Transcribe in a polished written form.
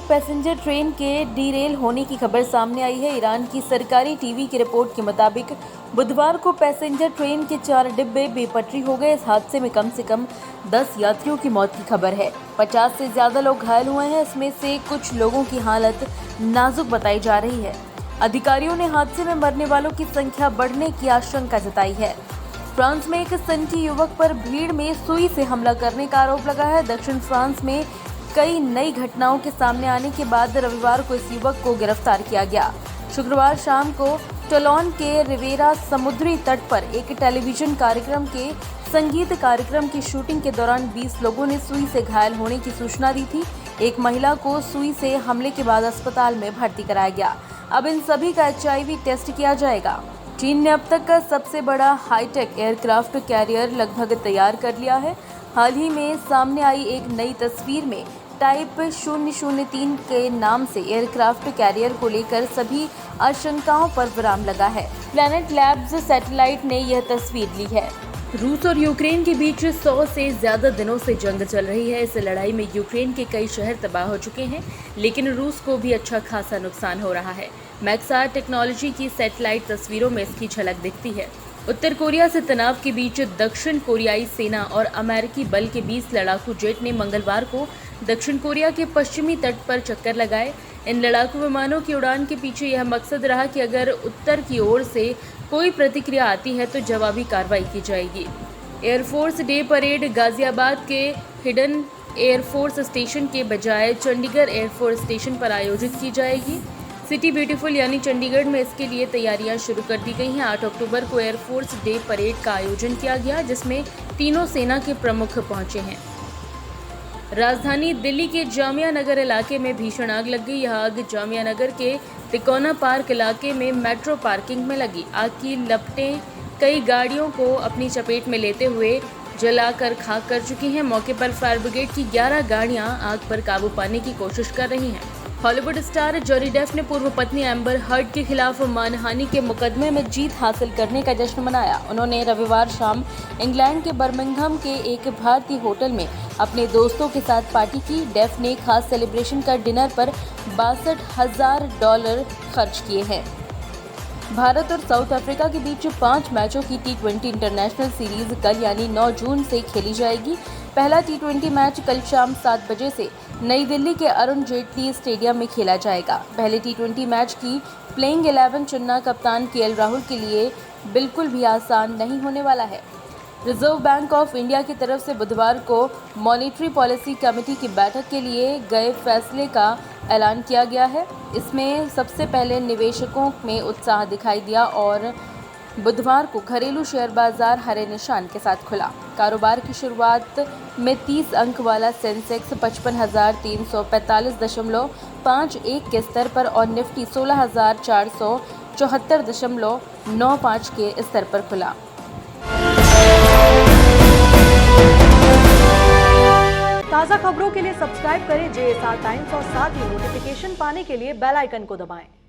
Passenger train के derail होने की खबर सामने आई है। ईरान की सरकारी टीवी की रिपोर्ट के मुताबिक बुधवार को पैसेंजर ट्रेन के 4 डिब्बे बेपटरी हो गए। इस हादसे में कम से कम 10 यात्रियों की मौत की खबर है। 50 से ज्यादा लोग घायल हुए हैं। इसमें से कुछ लोगों की हालत नाजुक बताई जा रही है। अधिकारियों ने हादसे में मरने वालों की संख्या बढ़ने की आशंका जताई है। फ्रांस में एक सनकी युवक पर भीड़ में सुई से हमला करने का आरोप लगा है। दक्षिण फ्रांस में कई नई घटनाओं के सामने आने के बाद रविवार को इस युवक को गिरफ्तार किया गया। शुक्रवार शाम को टोलोन के रिवेरा समुद्री तट पर एक टेलीविजन कार्यक्रम के संगीत कार्यक्रम की शूटिंग के दौरान 20 लोगों ने सुई से घायल होने की सूचना दी थी। एक महिला को सुई से हमले के बाद अस्पताल में भर्ती कराया गया। अब इन सभी का HIV टेस्ट किया जाएगा। चीन ने अब तक का सबसे बड़ा हाईटेक एयरक्राफ्ट कैरियर लगभग तैयार कर लिया है। हाल ही में सामने आई एक नई तस्वीर में टाइप 003 के नाम से एयरक्राफ्ट कैरियर को लेकर सभी आशंकाओं पर विराम लगा है। प्लैनेट लैब्स सैटेलाइट ने यह तस्वीर ली है। रूस और यूक्रेन के बीच 100 से ज्यादा दिनों से जंग चल रही है। इस लड़ाई में यूक्रेन के कई शहर तबाह हो चुके हैं, लेकिन रूस को भी अच्छा खासा नुकसान हो रहा है। मैक्सार टेक्नोलॉजी की सैटेलाइट तस्वीरों में इसकी झलक दिखती है। उत्तर कोरिया से तनाव के बीच दक्षिण कोरियाई सेना और अमेरिकी बल के 20 लड़ाकू जेट ने मंगलवार को दक्षिण कोरिया के पश्चिमी तट पर चक्कर लगाए। इन लड़ाकू विमानों की उड़ान के पीछे यह मकसद रहा कि अगर उत्तर की ओर से कोई प्रतिक्रिया आती है तो जवाबी कार्रवाई की जाएगी। एयरफोर्स डे परेड गाजियाबाद के हिडन एयरफोर्स स्टेशन के बजाय चंडीगढ़ एयरफोर्स स्टेशन पर आयोजित की जाएगी। सिटी ब्यूटीफुल यानी चंडीगढ़ में इसके लिए तैयारियां शुरू कर दी गई हैं। 8 अक्टूबर को एयरफोर्स डे परेड का आयोजन किया गया, जिसमें तीनों सेना के प्रमुख पहुंचे हैं। राजधानी दिल्ली के जामिया नगर इलाके में भीषण आग लग गई। यह आग जामिया नगर के तिकोना पार्क इलाके में मेट्रो पार्किंग में लगी। आग की लपटें कई गाड़ियों को अपनी चपेट में लेते हुए जलाकर खाक कर चुकी हैं। मौके पर फायर ब्रिगेड की 11 गाड़ियां आग पर काबू पाने की कोशिश कर रही हैं। हॉलीवुड स्टार जॉनी डेप ने पूर्व पत्नी एम्बर हर्ड के खिलाफ मानहानि के मुकदमे में जीत हासिल करने का जश्न मनाया। उन्होंने रविवार शाम इंग्लैंड के बर्मिंघम के एक भारतीय होटल में अपने दोस्तों के साथ पार्टी की। डेप ने खास सेलिब्रेशन का डिनर पर $62,000 खर्च किए हैं। भारत और साउथ अफ्रीका के बीच 5 मैचों की T20 इंटरनेशनल सीरीज कल यानी 9 जून से खेली जाएगी। पहला T20 मैच कल शाम 7 बजे से नई दिल्ली के अरुण जेटली स्टेडियम में खेला जाएगा। पहले T20 मैच की प्लेइंग 11 चुनना कप्तान KL राहुल के लिए बिल्कुल भी आसान नहीं होने वाला है। रिजर्व बैंक ऑफ इंडिया की तरफ से बुधवार को मॉनेटरी पॉलिसी कमेटी की बैठक के लिए गए फैसले का ऐलान किया गया है। इसमें सबसे पहले निवेशकों में उत्साह दिखाई दिया और बुधवार को घरेलू शेयर बाजार हरे निशान के साथ खुला। कारोबार की शुरुआत में 30 अंक वाला सेंसेक्स 55,345.51 के स्तर पर और निफ्टी 16,474.95 के स्तर पर खुला। ताज़ा खबरों के लिए सब्सक्राइब करें JSR टाइम्स और साथ ही नोटिफिकेशन पाने के लिए बेल आइकन को दबाएं।